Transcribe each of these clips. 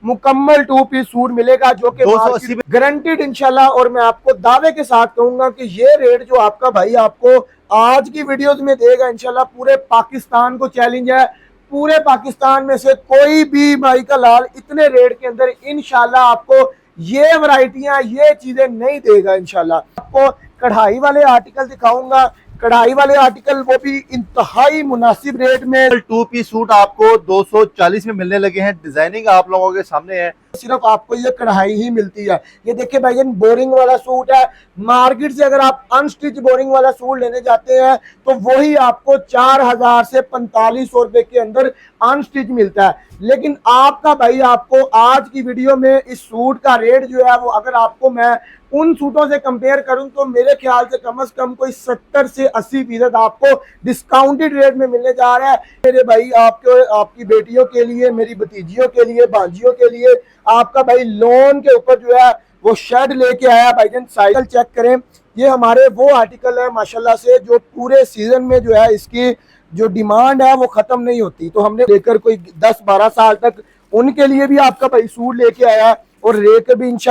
मुकम्मल 2 piece suit मिलेगा जो कि 280 गारंटीड इंशाल्लाह। और मैं आपको दावे के साथ कहूंगा कि ये रेट जो आपका भाई आपको आज की वीडियोस में देगा इंशाल्लाह पूरे पाकिस्तान को चैलेंज है। पूरे पाकिस्तान में से कोई भी भाई का लाल इतने रेट के अंदर इंशाल्लाह आपको ये वैरायटियां ये चीजें नहीं देगा इंशाल्लाह। आपको कढ़ाई वाले आर्टिकल दिखाऊंगा, कढ़ाई वाले आर्टिकल वो भी इंतहाई मुनासिब रेट में। 2 पीस सूट आपको 240 में मिलने लगे हैं। डिजाइनिंग आप लोगों के सामने है। सिर्फ आपको ये कढ़ाई ही मिलती है। ये देखिए भाईजान बोरिंग वाला सूट है। मार्केट से अगर आप अनस्टिच बोरिंग वाला सूट लेने जाते हैं तो वही आपको 4000 से 4500 रुपए के अंदर अनस्टिच मिलता है। लेकिन आपका भाई आपको आज की वीडियो में इस सूट का रेट जो है वो अगर आपको मैं उन सूटों से कंपेयर करूं तो मेरे ख्याल से कम कोई 70 से 80% आपको डिस्काउंटेड रेट में मिलने जा रहा है। मेरे भाई आपके आपकी बेटियों के लिए, मेरी भतीजियों के लिए, भांजियों के लिए आपका भाई लोन के ऊपर जो है वो शेड लेके आया भाईजान। साइकिल चेक करें, ये हमारे वो आर्टिकल है माशाल्लाह से जो पूरे सीजन में जो है इसकी जो डिमांड है वो खत्म नहीं होती। तो हमने लेकर कोई 10-12 साल तक उनके लिए भी आपका भाई सूट लेके आया और रेट भी इंशाल्लाह।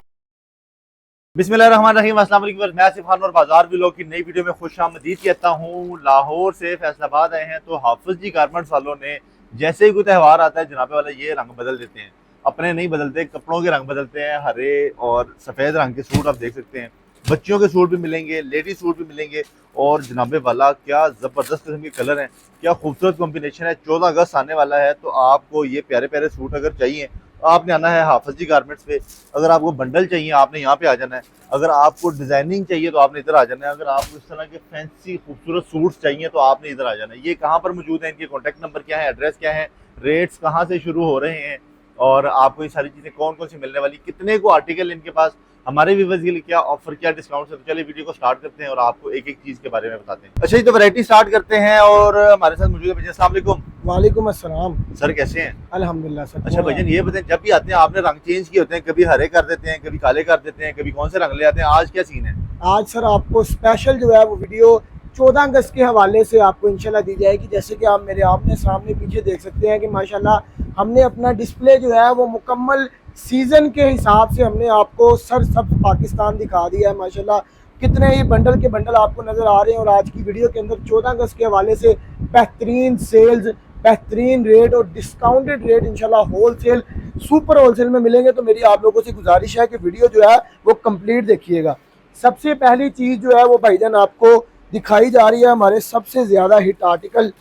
बिस्मिल्लाहिर्रहमानिर्रहीम, अस्सलाम वालेकुम। मैं आसिफ खान और बाजार व्लॉग की नई वीडियो में खुशामदीद कहता हूँ। लाहौर से फैसलाबाद आए हैं तो हाफिज जी गारमेंट्स वालों ने जैसे ही कोई त्यौहार आता है जनाबे वाला ये रंग बदल देते हैं। अपने नहीं बदलते, कपड़ों के रंग बदलते हैं। हरे और सफ़ेद रंग के सूट आप देख सकते हैं। बच्चियों के सूट भी मिलेंगे, लेडीज सूट भी मिलेंगे। और जनाबे वाला क्या ज़बरदस्त किस्म के कलर हैं, क्या खूबसूरत कॉम्बिनेशन है। 14 अगस्त आने वाला है तो आपको ये प्यारे प्यारे सूट अगर चाहिए आपने आना है हाफिज जी गारमेंट्स पे। अगर आपको बंडल चाहिए आपने यहाँ पे आ जाना है। अगर आपको डिजाइनिंग चाहिए तो आपने इधर आ जाना है। अगर आपको इस तरह के फैंसी खूबसूरत सूट्स चाहिए तो आपने इधर आ जाना है। ये कहाँ पर मौजूद है, इनके कॉन्टैक्ट नंबर क्या है, एड्रेस क्या है, रेट्स कहाँ से शुरू हो रहे हैं और आपको ये सारी चीज़ें कौन कौन सी मिलने वाली, कितने को आर्टिकल इनके पास, हमारे व्यूअर्स के लिए क्या ऑफर, क्या डिस्काउंट है। तो चलिए वीडियो को स्टार्ट करते हैं और आपको एक एक चीज़ के बारे में बताते हैं। अच्छा जी, तो वैरायटी स्टार्ट करते हैं और हमारे साथ मौजूद है भैया। अस्सलाम वालेकुम। वालेकुम अस्सलाम सर कैसे हैं? अल्हम्दुलिल्लाह सर। अच्छा भैया ये बताएं, जब भी आते हैं आपने रंग चेंज किए होते हैं, कभी हरे कर देते हैं, कभी काले कर देते हैं, कभी कौन से रंग ले आते हैं, आज क्या सीन है? आज सर आपको स्पेशल जो है वो वीडियो 14 अगस्त के हवाले से आपको इंशाल्लाह दी जाएगी। जैसे कि आप मेरे आपने सामने पीछे देख सकते हैं कि माशाल्लाह हमने अपना डिस्प्ले जो है वो मुकम्मल सीज़न के हिसाब से हमने आपको सर सब पाकिस्तान दिखा दिया है। माशाल्लाह कितने ही बंडल के बंडल आपको नज़र आ रहे हैं। और आज की वीडियो के अंदर 14 अगस्त के हवाले से बेहतरीन सेल्स, बेहतरीन रेट और डिस्काउंटेड रेट इंशाल्लाह होलसेल सुपर होलसेल में मिलेंगे। तो मेरी आप लोगों से गुजारिश है कि वीडियो जो है वो कंप्लीट देखिएगा। सबसे पहली चीज़ जो है वो भाईजान आपको दिखाई जा रही है हमारे सबसे ज़्यादा हिट आर्टिकल।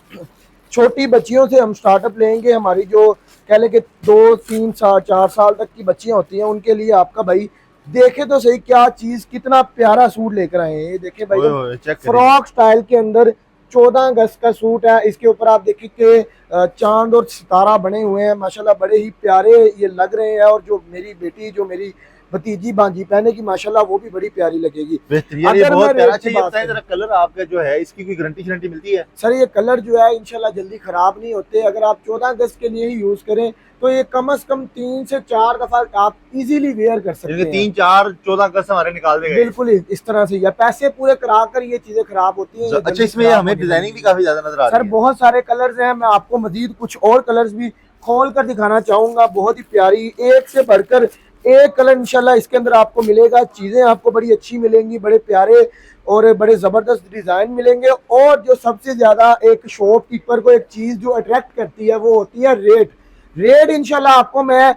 छोटी बच्चियों से हम स्टार्टअप लेंगे। हमारी जो कह लें कि 2-3-4 साल तक की बच्चियां होती हैं उनके लिए आपका भाई देखे तो सही क्या चीज़, कितना प्यारा सूट लेकर आए हैं। ये देखे भाई फ्रॉक स्टाइल के अंदर 14 अगस्त का सूट है। इसके ऊपर आप देखिए कि चांद और सितारा बने हुए हैं। माशाल्लाह बड़े ही प्यारे ये लग रहे हैं। और जो मेरी बेटी, जो मेरी भतीजी भांजी पहने की माशाल्लाह वो भी बड़ी प्यारी लगेगी। अगर बहुत प्यारा चाहिए जरा कलर आपका जो है इसकी कोई गारंटी मिलती है? सर ये कलर जो है इंशाल्लाह जल्दी खराब नहीं होते। अगर आप 14 अगस्त के लिए ही यूज करें तो ये कम से कम 3 से 4 दफा आप इजीली वेयर कर सकते हैं। 3-4 14 अगस्त हमारे निकाल देंगे बिल्कुल इस तरह से, या पैसे पूरे करा कर ये चीजें खराब होती हैं। अच्छा, इसमें हमें डिजाइनिंग भी काफी ज्यादा नजर आ रही है। सर बहुत सारे कलर्स हैं, मैं आपको मजीद कुछ और कलर्स भी खोल कर दिखाना चाहूंगा। बहुत ही प्यारी, एक से बढ़कर एक कलर इंशाल्लाह इसके अंदर आपको मिलेगा। चीजें आपको बड़ी अच्छी मिलेंगी, बड़े प्यारे और बड़े जबरदस्त डिजाइन मिलेंगे। और जो सबसे ज्यादा एक शॉपकीपर को एक चीज जो अट्रैक्ट करती है वो होती है रेट इंशाल्लाह आपको मैं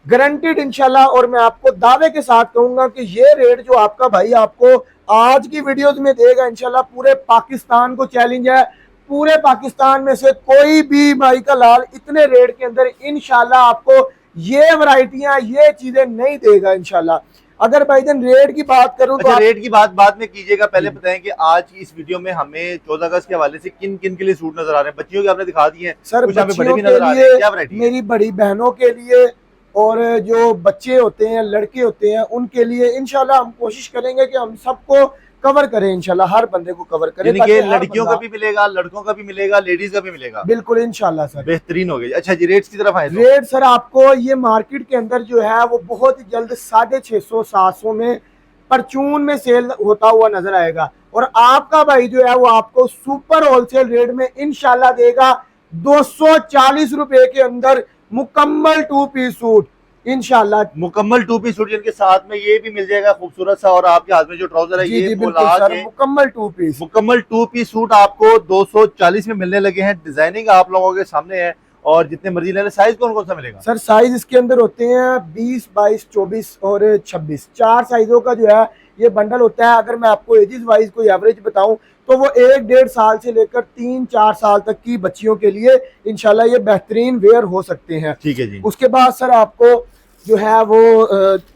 गारंटीड इंशाल्लाह। और मैं आपको दावे के साथ कहूंगा कि ये रेट जो आपका भाई आपको आज की वीडियोस में देगा इंशाल्लाह पूरे पाकिस्तान को चैलेंज है। पूरे पाकिस्तान में से कोई भी भाई का लाल इतने रेट के अंदर इंशाल्लाह आपको ये वैरायटियां ये चीजें नहीं देगा इंशाल्लाह। अगर भाईजान रेट की बात करूं तो रेट की बात बाद में कीजिएगा। पहले बताएं कि आज की इस वीडियो में हमें 14 अगस्त के हवाले से किन किन के लिए सूट नजर आ रहे हैं। बच्चियों के आपने दिखा दिए हैं सर, कुछ हमें बड़े भी बच्चियों नजर आ रहे हैं। क्या वैरायटी है? मेरी बड़ी बहनों के लिए और जो बच्चे होते हैं, लड़के होते हैं, उनके लिए इंशाल्लाह हम कोशिश करेंगे कि हम सबको कवर करें इंशाल्लाह, हर बंदे को कवर करें। लड़कियों का भी मिलेगा, लड़कों का भी मिलेगा, लेडीज का भी मिलेगा। बिल्कुल इंशाल्लाह सर, बेहतरीन हो गई। अच्छा जी, रेट्स की तरफ आए। रेट सर आपको ये मार्केट के अंदर जो है वो बहुत ही जल्द 650-700 में परचून में सेल होता हुआ नजर आएगा। और आपका भाई जो है वो आपको सुपर होलसेल रेट में इंशाल्लाह देगा 240 रुपए के अंदर मुकम्मल 2 पीस सूट। इंशाल्लाह। मुकम्मल टू पीस सूट जिनके साथ में ये भी मिल जाएगा खूबसूरत सा, और आपके हाथ में जो ट्राउजर है जी ये जी बिल्कुल बोला सर, के मुकम्मल 2 पीस। मुकम्मल टू पीस सूट आपको 240 में मिलने लगे हैं। डिजाइनिंग आप लोगों के सामने है, और जितने मर्जी ले लें। साइज कौन कौन सा मिलेगा सर साइज इसके अंदर होते हैं 20, 22, 24 और 26, 4 साइजों का जो है ये बंडल होता है। अगर मैं आपको एजेस वाइज कोई एवरेज बताऊं तो वो 1-1.5 साल से लेकर 3-4 साल तक की बच्चियों के लिए इंशाल्लाह ये बेहतरीन वेयर हो सकते हैं। ठीक है जी। उसके बाद सर आपको जो है वो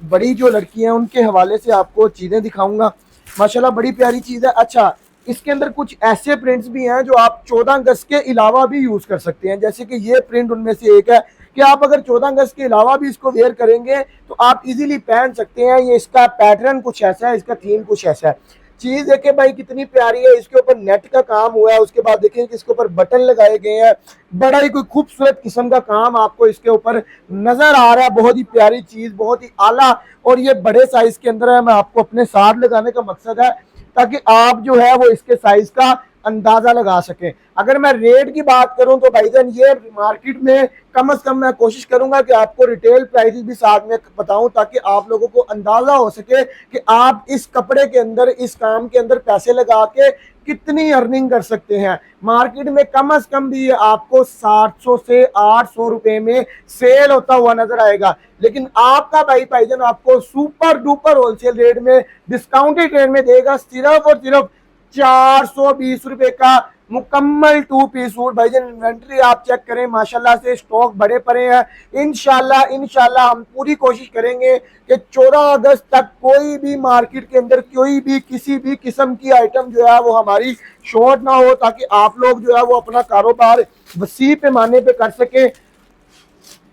बड़ी जो लड़की हैं उनके हवाले से आपको चीज़ें दिखाऊंगा। माशाल्लाह बड़ी प्यारी चीज़ है। अच्छा, इसके अंदर कुछ ऐसे प्रिंट्स भी हैं जो आप 14 गज के अलावा भी यूज़ कर सकते हैं। जैसे कि ये प्रिंट उनमें से एक है कि आप अगर 14 गज के अलावा भी इसको वेयर करेंगे तो आप इजीली पहन सकते हैं। ये इसका पैटर्न कुछ ऐसा है, इसका थीम कुछ ऐसा है। चीज़ देखे भाई कितनी प्यारी है, इसके ऊपर नेट का काम हुआ है। उसके बाद देखें कि इसके ऊपर बटन लगाए गए हैं, बड़ा ही कोई खूबसूरत किस्म का काम आपको इसके ऊपर नजर आ रहा है। बहुत ही प्यारी चीज़, बहुत ही आला, और ये बड़े साइज के अंदर है। मैं आपको अपने साथ लगाने का मकसद है ताकि आप जो है वो इसके साइज का अंदाजा लगा सकें। अगर मैं रेट की बात करूं तो भाईजान ये मार्केट में कम से कम मैं कोशिश करूंगा कि आपको रिटेल प्राइस भी साथ में बताऊं ताकि आप लोगों को अंदाजा हो सके कि आप इस कपड़े के अंदर, इस काम के अंदर पैसे लगा के कितनी अर्निंग कर सकते हैं। मार्केट में कम से कम भी आपको 700 से 800 रुपए में सेल होता हुआ नजर आएगा, लेकिन आपका भाईजान आपको सुपर डुपर होलसेल रेट में, डिस्काउंटेड रेट में देगा सिर्फ और सिर्फ 420 रुपए का मुकम्मल 2 पीस सूट। भाईजान इन्वेंट्री आप चेक करें, माशाल्लाह से स्टॉक बड़े पड़े हैं। इंशाल्लाह हम पूरी कोशिश करेंगे कि 14 अगस्त तक कोई भी मार्केट के अंदर कोई भी किसी भी किस्म की आइटम जो है वो हमारी शॉर्ट ना हो, ताकि आप लोग जो है वो अपना कारोबार वसी पैमाने पे कर सके।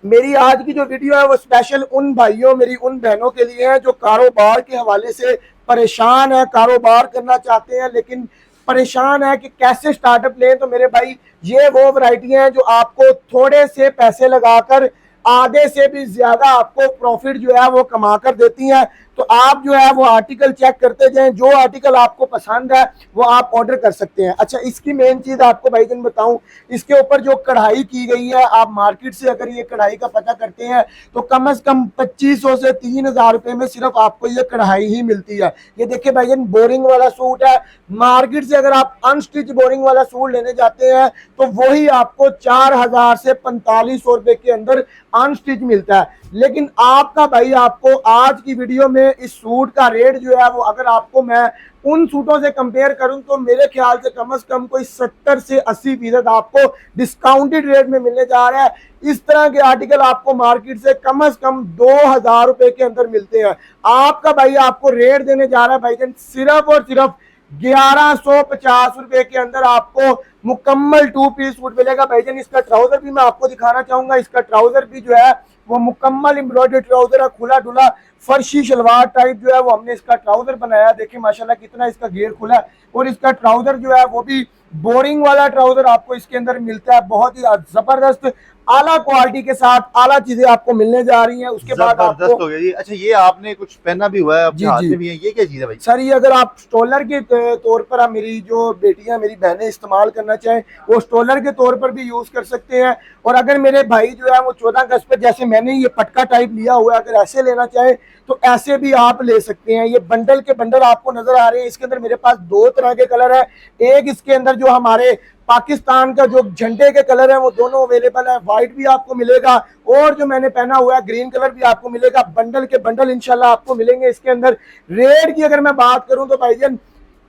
मेरी आज की जो वीडियो है वो स्पेशल उन भाइयों, मेरी उन बहनों के लिए है जो कारोबार के हवाले से परेशान है, कारोबार करना चाहते हैं लेकिन परेशान है कि कैसे स्टार्टअप लें। तो मेरे भाई ये वो वैरायटियां हैं जो आपको थोड़े से पैसे लगाकर आधे से भी ज्यादा आपको प्रॉफिट जो है वो कमा कर देती हैं। तो आप जो है वो आर्टिकल चेक करते जाएं, जो आर्टिकल आपको पसंद है वो आप ऑर्डर कर सकते हैं। अच्छा, इसकी मेन चीज आपको भाईजान बताऊं, इसके ऊपर जो कढ़ाई की गई है, आप मार्केट से अगर ये कढ़ाई का पता करते हैं तो कम से कम 2500 से 3000 रुपए में सिर्फ आपको ये कढ़ाई ही मिलती है। ये देखिए भाईजान बोरिंग वाला सूट है। मार्केट से अगर आप अनस्टिच बोरिंग वाला सूट लेने जाते हैं तो वही आपको 4000 से 4500 रुपए के अंदर अनस्टिच मिलता है। लेकिन आपका भाई आपको आज की वीडियो में इस सूट का रेट जो है वो, अगर आपको मैं उन सूटों से कंपेयर करूं तो मेरे ख्याल से कम कोई 70 से 80% आपको डिस्काउंटेड रेट में मिलने जा रहा है। इस तरह के आर्टिकल आपको मार्केट से कम 2000 रुपए के अंदर मिलते हैं। आपका भाई आपको रेट देने जा रहा है भाईजान सिर्फ और सिर्फ 1150 रुपए के अंदर आपको मुकम्मल 2 पीस सूट मिलेगा। भाईजान इसका ट्राउजर भी मैं आपको दिखाना चाहूंगा। इसका ट्राउजर भी जो है वो मुकम्मल एम्ब्रॉयडरी ट्राउजर है, खुला डुला फर्शी शलवार टाइप जो है वो हमने इसका ट्राउजर बनाया। देखिए माशाल्लाह कितना इसका घेर खुला है, और इसका ट्राउजर जो है वो भी बोरिंग वाला ट्राउजर आपको इसके अंदर मिलता है। बहुत ही जबरदस्त आला क्वालिटी के साथ आला चीजें आपको मिलने जा रही हैं। उसके बाद आपको हो गया जी। अच्छा, ये आपने कुछ पहना भी हुआ है, अपने हाथ में भी है, ये क्या चीज है भाई? सर ये अगर आप स्टॉलर के तौर पर, आप मेरी जो बेटियां, मेरी बहनें इस्तेमाल करना चाहें वो स्टॉलर के तौर पर भी यूज कर सकते हैं। और अगर मेरे भाई जो है वो 14 गज पर, जैसे मैंने ये पटका टाइप लिया हुआ है, अगर ऐसे लेना चाहें तो ऐसे भी आप ले सकते हैं। ये बंडल के बंडल आपको नजर आ रहे हैं। इसके अंदर मेरे पास 2 तरह के कलर है। एक इसके अंदर जो हमारे पाकिस्तान का जो झंडे के कलर है वो दोनों अवेलेबल है। व्हाइट भी आपको मिलेगा और जो मैंने पहना हुआ है ग्रीन कलर भी आपको मिलेगा। बंडल के बंडल इंशाल्लाह आपको मिलेंगे इसके अंदर। रेट की अगर मैं बात करूं तो भाईजान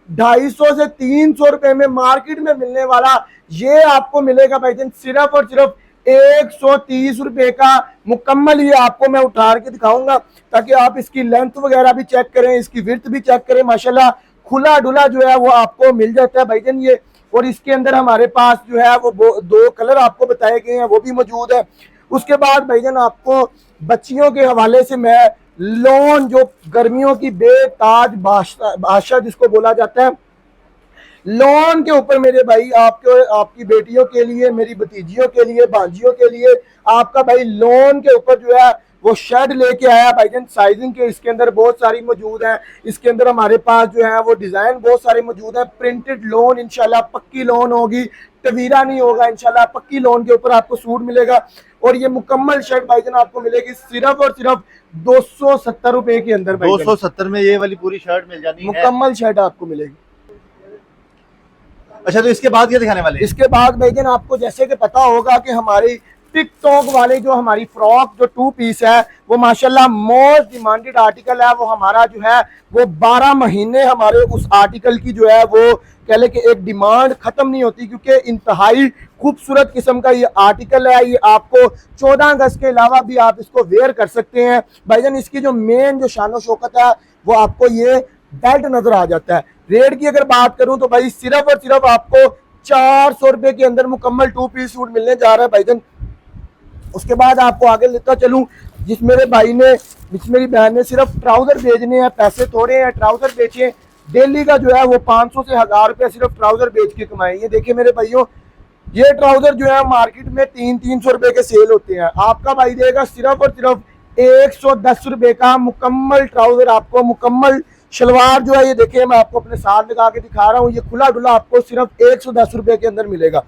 250 से 300 रुपए में मार्केट में मिलने वाला ये आपको मिलेगा भाईजान सिर्फ और सिर्फ 130 रुपए का मुकम्मल। ये आपको मैं उठा के दिखाऊंगा ताकि आप इसकी लेंथ वगैरह भी चेक करें, इसकी विड्थ भी चेक करें। माशाल्लाह खुला डुला जो है वो आपको मिल जाता है भाईजान ये। और इसके अंदर हमारे पास जो है वो 2 कलर आपको बताए गए हैं, वो भी मौजूद है। उसके बाद भाईजान आपको बच्चियों के हवाले से मैं लॉन, जो गर्मियों की बेताज बादशाह जिसको बोला जाता है, लॉन के ऊपर मेरे भाई आपके, आपकी बेटियों के लिए, मेरी भतीजियों के लिए, भांजियों के लिए आपका भाई लॉन के ऊपर जो है वो शर्ट लेके आया भाईजान साइजिंग के, इसके अंदर बहुत सारी मौजूद है। इसके अंदर हमारे पास जो है वो डिजाइन बहुत सारे मौजूद है। प्रिंटेड लोन इंशाल्लाह पक्की लोन होगी, टवीरा नहीं होगा इंशाल्लाह, पक्की लोन के ऊपर आपको सूट मिलेगा। और ये मुकम्मल शर्ट भाईजान आपको मिलेगी सिर्फ और सिर्फ 270 रुपए के अंदर। 270 में ये वाली पूरी शर्ट मिल जानी है, मुकम्मल शर्ट आपको मिलेगी। अच्छा, तो इसके बाद क्या दिखाने वाले हैं? इसके बाद भाईजान आपको जैसे कि पता होगा कि हमारी टिकटॉक वाले जो हमारी फ्रॉक जो 2 पीस है वो माशाल्लाह मोस्ट डिमांडेड आर्टिकल है। वो हमारा जो है वो 12 महीने हमारे उस आर्टिकल की जो है वो कह ले कि एक डिमांड खत्म नहीं होती, क्योंकि इंतहाई खूबसूरत किस्म का ये आर्टिकल है। ये आपको 14 अगस्त के अलावा भी आप इसको वेयर कर सकते हैं भाईजान। इसकी जो मेन जो शान शौकत है वो आपको ये बेल्ट नजर आ जाता है। रेट की अगर बात करूं तो भाई सिर्फ और सिर्फ आपको 400 रुपए के अंदर मुकम्मल 2 पीस सूट मिलने जा रहा है भाईजान। उसके बाद आपको आगे लेता चलूं, जिस मेरे भाई ने जिस मेरी बहन ने सिर्फ ट्राउजर बेचने हैं, पैसे थोड़े हैं, ट्राउजर बेचे, डेली का जो है वो 500 से 1000 रुपया सिर्फ ट्राउजर बेच के कमाए। ये देखिए मेरे भाइयों, ये ट्राउजर जो है मार्केट में 300 रुपए के सेल होते हैं, आपका भाई देगा सिर्फ और सिर्फ 110 रुपए का मुकम्मल ट्राउजर आपको। मुकम्मल शलवार जो है ये देखिए मैं आपको अपने साथ लगा के दिखा रहा हूँ, ये खुला डुला आपको सिर्फ 110 रुपए के अंदर मिलेगा।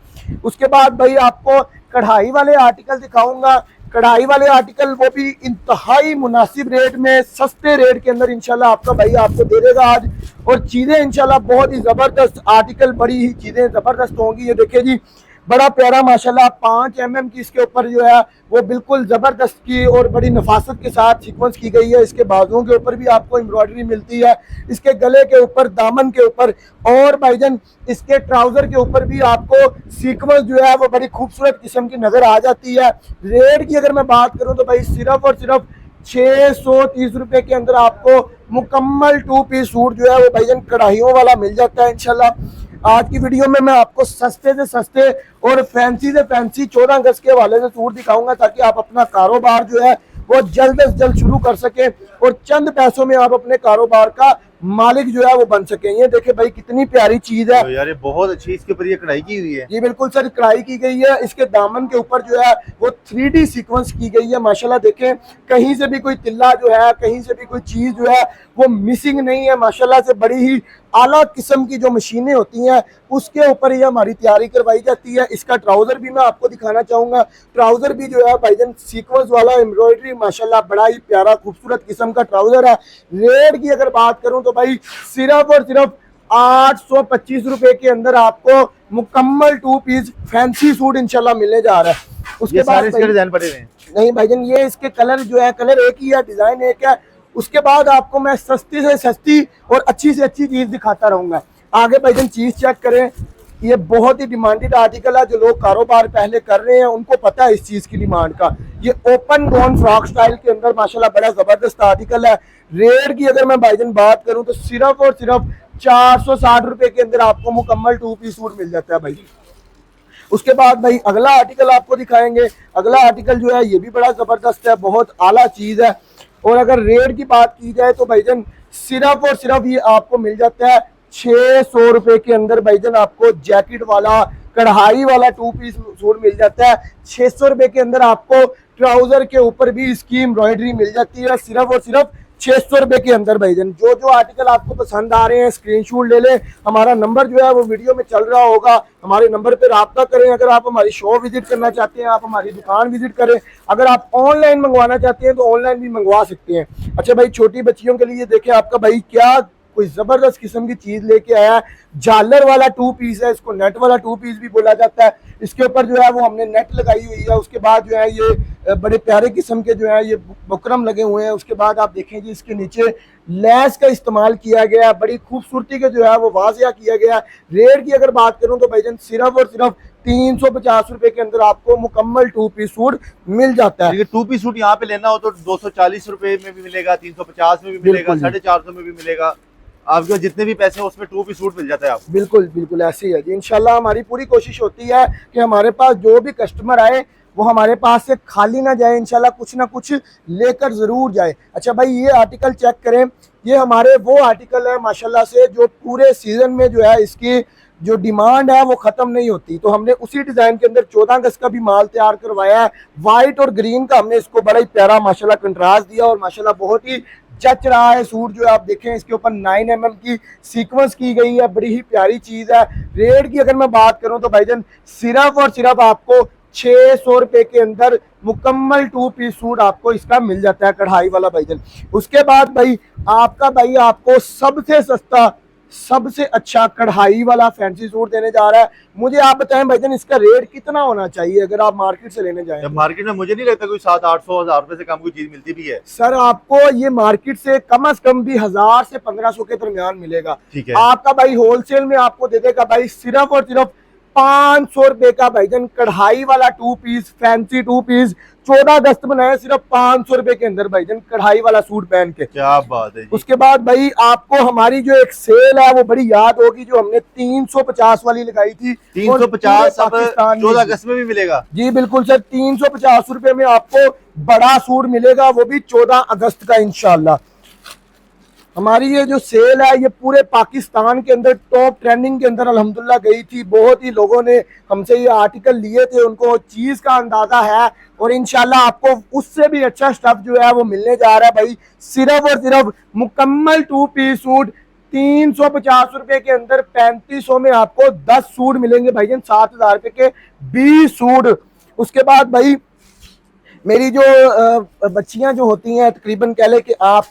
उसके बाद भाई आपको कढ़ाई वाले आर्टिकल दिखाऊंगा। कढ़ाई वाले आर्टिकल वो भी इंतहाई मुनासिब रेट में, सस्ते रेट के अंदर इंशाल्लाह आपका भाई आपको दे देगा आज। और चीज़ें इंशाल्लाह बहुत ही ज़बरदस्त आर्टिकल, बड़ी ही चीज़ें ज़बरदस्त होंगी। ये देखिए जी बड़ा प्यारा माशाल्लाह 5 mm की इसके ऊपर जो है वो बिल्कुल ज़बरदस्त की और बड़ी नफासत के साथ सीक्वेंस की गई है। इसके बाजुओं के ऊपर भी आपको एम्ब्रॉयडरी मिलती है, इसके गले के ऊपर, दामन के ऊपर, और भाईजान इसके ट्राउज़र के ऊपर भी आपको सीक्वेंस जो है वो बड़ी खूबसूरत किस्म की नज़र आ जाती है। रेट की अगर मैं बात करूँ तो भाई सिर्फ और सिर्फ 630 रुपए के अंदर आपको मुकम्मल 2 पीस सूट जो है वो भाईजान कढ़ाइयों वाला मिल जाता है इंशाल्लाह। आज की वीडियो में मैं आपको सस्ते से सस्ते और फैंसी से फैंसी 14 अगस्त के हवाले से सूट दिखाऊंगा, ताकि आप अपना कारोबार जो है वो जल्द से जल्द शुरू कर सकें और चंद पैसों में आप अपने कारोबार का मालिक जो है वो बन सके। ये देखिए भाई कितनी प्यारी चीज है। तो यार ये बहुत अच्छी, इसके ऊपर ये कढ़ाई की हुई है। जी बिल्कुल सर, कढ़ाई की गई है। इसके दामन के ऊपर जो है वो 3D सीक्वेंस की गई है माशाल्लाह। देखें कहीं से भी कोई तिल्ला जो है, कहीं से भी कोई चीज जो है वो मिसिंग नहीं है माशाल्लाह से। बड़ी ही आला किस्म की जो मशीनें होती हैं उसके ऊपर ही हमारी तैयारी करवाई जाती है। इसका ट्राउजर भी मैं आपको दिखाना चाहूंगा। ट्राउजर भी जो है भाईजान सीक्वेंस वाला, एम्ब्रॉयडरी माशाल्लाह बड़ा ही प्यारा खूबसूरत किस्म का ट्राउजर है। रेट की अगर बात करूं तो भाई सिर्फ और सिर्फ 825 रुपए के अंदर आपको मुकम्मल 2 पीस फैंसी सूट इंशाल्लाह मिलने जा रहा है। उसके बाद इसके डिजाइन पड़े हुए हैं। नहीं भाईजान, ये इसके कलर जो है, कलर एक ही है, डिजाइन एक है। उसके बाद आपको मैं सस्ती से सस्ती और अच्छी से अच्छी चीज दिखाता रहूंगा। आगे भाईजान चीज चेक करें, ये बहुत ही डिमांडेड आर्टिकल है। जो लोग कारोबार पहले कर रहे हैं उनको पता है इस चीज की डिमांड का। ये ओपन गोन फ्रॉक स्टाइल के अंदर माशाल्लाह बड़ा जबरदस्त आर्टिकल है। रेट की अगर मैं भाईजान बात करूं तो सिर्फ और सिर्फ 460 रुपए के अंदर आपको मुकम्मल 2 पीस सूट मिल जाता है भाई। उसके बाद भाई अगला आर्टिकल आपको दिखाएंगे। अगला आर्टिकल जो है ये भी बड़ा जबरदस्त है, बहुत आला चीज है। और अगर रेट की बात की जाए तो भाईजान सिर्फ और सिर्फ ये आपको मिल जाता है 600 रुपए के अंदर। भाईजान आपको जैकेट वाला कढ़ाई वाला 2 पीस सूट मिल जाता है 600 रुपए के अंदर। आपको ट्राउजर के ऊपर भी इसकी एम्ब्रॉयडरी मिल जाती है सिर्फ और सिर्फ 600 रुपए के अंदर। भाईजान जो जो आर्टिकल आपको पसंद आ रहे हैं स्क्रीनशॉट ले लें। हमारा नंबर जो है वो वीडियो में चल रहा होगा, हमारे नंबर पे राब्ता करें। अगर आप हमारी शॉप विजिट करना चाहते हैं, आप हमारी दुकान विजिट करें। अगर आप ऑनलाइन मंगवाना चाहते हैं तो ऑनलाइन भी मंगवा सकते हैं। अच्छा भाई, छोटी बच्चियों के लिए देखें आपका भाई क्या कोई जबरदस्त किस्म की चीज लेके आया है। झालर वाला 2 पीस है, इसको नेट वाला 2 पीस भी बोला जाता है। इसके ऊपर जो है वो हमने नेट लगाई हुई है। उसके बाद जो है ये बड़े प्यारे किस्म के जो है ये बुकरम लगे हुए हैं। उसके बाद आप देखें जी इसके नीचे लेस का इस्तेमाल किया गया है, बड़ी खूबसूरती के जो है वो वाजिया किया गया है। रेट की अगर बात करूं तो भाईजान सिर्फ और सिर्फ 350 रुपए के अंदर आपको मुकम्मल 2 पीस सूट मिल जाता है। 2 पीस सूट यहाँ पे लेना हो तो 240 रुपए में भी मिलेगा, 350 में भी मिलेगा, 450 में भी मिलेगा। आपके जितने भी पैसे हैं उसमें 2 पीस सूट मिल जाता है आपको। बिल्कुल बिल्कुल ऐसे ही है जी। इंशाल्लाह हमारी पूरी कोशिश होती है कि हमारे पास जो भी कस्टमर आए वो हमारे पास से खाली ना जाए, इंशाल्लाह कुछ ना कुछ लेकर ज़रूर जाए। अच्छा भाई, ये आर्टिकल चेक करें, ये हमारे वो आर्टिकल है माशाल्लाह से जो पूरे सीज़न में जो है इसकी जो डिमांड है वो खत्म नहीं होती। तो हमने उसी डिजाइन के अंदर 14 गज का भी माल तैयार करवाया है। व्हाइट और ग्रीन का हमने इसको बड़ा ही प्यारा माशाल्लाह कंट्रास्ट दिया और माशाल्लाह बहुत ही जच रहा है सूट। जो आप देखें इसके ऊपर 9 mm की सीक्वेंस की गई है, बड़ी ही प्यारी चीज है। रेट की अगर मैं बात करूं तो भाईजान सिर्फ और सिर्फ आपको 600 रुपए के अंदर मुकम्मल 2 पीस सूट आपको इसका मिल जाता है, कढ़ाई वाला भाईजान। उसके बाद भाई आपको सबसे सस्ता सबसे अच्छा कढ़ाई वाला फैंसी सूट देने जा रहा है। मुझे आप बताएं भाईजान इसका रेट कितना होना चाहिए अगर आप मार्केट से लेने जाएं? मार्केट में मुझे नहीं लगता कोई 700-800 रुपए से कम कोई चीज मिलती भी है। सर आपको ये मार्केट से कम से कम भी 1000 से 1500 के दरमियान मिलेगा। ठीक है। आपका भाई होलसेल में आपको दे देगा भाई सिर्फ और सिर्फ 500 रुपए का भाईजान कढ़ाई वाला 2 पीस फैंसी 2 पीस 14 अगस्त बनाया सिर्फ 500 रुपए के अंदर भाईजान कढ़ाई वाला सूट पहन के। क्या बात है जी। उसके बाद भाई आपको हमारी जो एक सेल है वो बड़ी याद होगी जो हमने 350 वाली लगाई थी। 350 सब 14 अगस्त में भी मिलेगा? जी बिल्कुल सर, 350 रुपए में आपको बड़ा सूट मिलेगा, वो भी 14 अगस्त का इंशाल्लाह। हमारी ये जो सेल है ये पूरे पाकिस्तान के अंदर टॉप ट्रेंडिंग के अंदर अल्हम्दुलिल्लाह गई थी। बहुत ही लोगों ने हमसे ये आर्टिकल लिए थे, उनको चीज का अंदाजा है और इंशाल्लाह आपको उससे भी अच्छा स्टफ जो है वो मिलने जा रहा है भाई। सिर्फ और सिर्फ मुकम्मल 2 पीस सूट 350 रुपए के अंदर 3500 में आपको 10 सूट मिलेंगे भाईजान, 7000 रुपए के 20 सूट। उसके बाद भाई मेरी जो बच्चियां जो होती हैं तकरीबन कह ले कि आप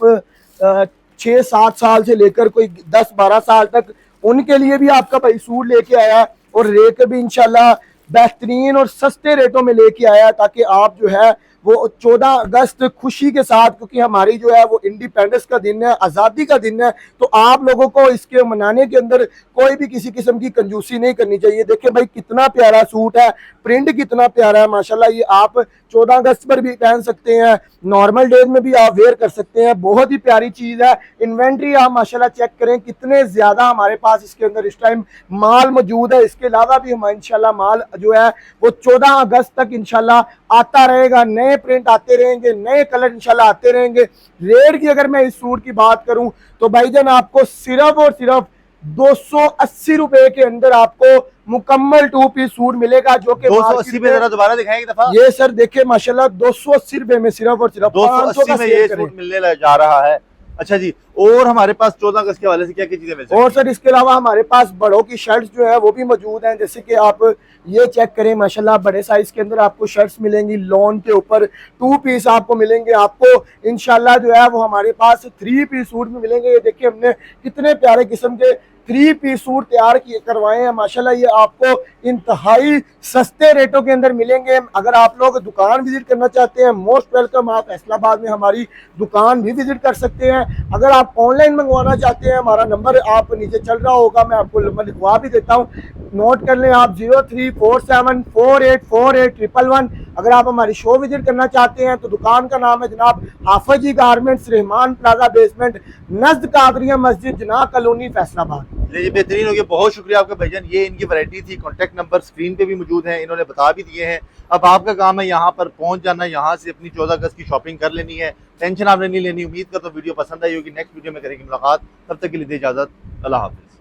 6-7 साल से लेकर कोई 10-12 साल तक, उनके लिए भी आपका भाई सूट लेके आया और रेट भी इंशाल्लाह बेहतरीन और सस्ते रेटों में लेके आया ताकि आप जो है वो 14 अगस्त खुशी के साथ, क्योंकि हमारी जो है वो इंडिपेंडेंस का दिन है, आज़ादी का दिन है, तो आप लोगों को इसके मनाने के अंदर कोई भी किसी किस्म की कंजूसी नहीं करनी चाहिए। देखिए भाई कितना प्यारा सूट है, प्रिंट कितना प्यारा है माशाल्लाह। ये आप 14 अगस्त पर भी पहन सकते हैं, नॉर्मल डेज में भी आप वेयर कर सकते हैं। बहुत ही प्यारी चीज है। इन्वेंट्री आप माशाल्लाह चेक करें कितने ज्यादा हमारे पास इसके अंदर इस टाइम माल मौजूद है। इसके अलावा भी हम इंशाल्लाह माल जो है वो 14 अगस्त तक इंशाल्लाह आता रहेगा, नए प्रिंट आते रहेंगे, नए कलर इंशाल्लाह आते रहेंगे। रेट की अगर मैं इस सूट की बात करूं तो भाईजान आपको सिर्फ और सिर्फ 280 रुपए के अंदर आपको मुकम्मल 2 पीस सूट मिलेगा, जो कि 280 में जरा दोबारा दिखाएं एक दफा। ये सर देखिए माशाल्लाह 280 रुपए में सिर्फ और सिर्फ 280 में ये सूट मिलने जा रहा है। अच्छा जी, और हमारे पास 14 अगस्त के हवाले से क्या क्या चीजें मिल सकती हैं? और सर इसके अलावा हमारे पास बड़ों की शर्ट्स जो है वो भी मौजूद हैं। जैसे कि आप ये चेक करें माशाल्लाह बड़े साइज के अंदर आपको शर्ट्स मिलेंगी, लॉन के ऊपर 2 पीस आपको मिलेंगे। आपको इंशाल्लाह जो है वो हमारे पास 3 पीस सूट में मिलेंगे। ये देखिए हमने कितने प्यारे किस्म के 3 पीस सूट तैयार किए करवाए हैं माशाल्लाह। ये आपको इंतहाई सस्ते रेटों के अंदर मिलेंगे। अगर आप लोग दुकान विजिट करना चाहते हैं, मोस्ट वेलकम, आप फैसलाबाद में हमारी दुकान भी विजिट कर सकते हैं। अगर आप ऑनलाइन मंगवाना चाहते हैं, हमारा नंबर आप नीचे चल रहा होगा, मैं आपको नंबर लिखवा भी देता हूँ, नोट कर लें आप 0347484811। अगर आप हमारी शो विजिट करना चाहते हैं तो दुकान का नाम है जनाब Hafji garments, Rahman plaza basement, नज़द कादरिया मस्जिद, जना कॉलोनी, फैसलाबाद। ये बेहतरीन हो गया, बहुत शुक्रिया आपका भाईजान। ये इनकी वैरायटी थी, कॉन्टैक्ट नंबर स्क्रीन पे भी मौजूद है, इन्होंने बता भी दिए हैं। अब आपका काम है यहाँ पर पहुंच जाना, यहाँ से अपनी 14 अगस्त की शॉपिंग कर लेनी है, टेंशन आपने नहीं लेनी। उम्मीद करता हूँ वीडियो पसंद आई होगी। नेक्स्ट वीडियो में करेंगे मुलाकात, तब तक के लिए इजाजत, अल्लाह हाफिज़।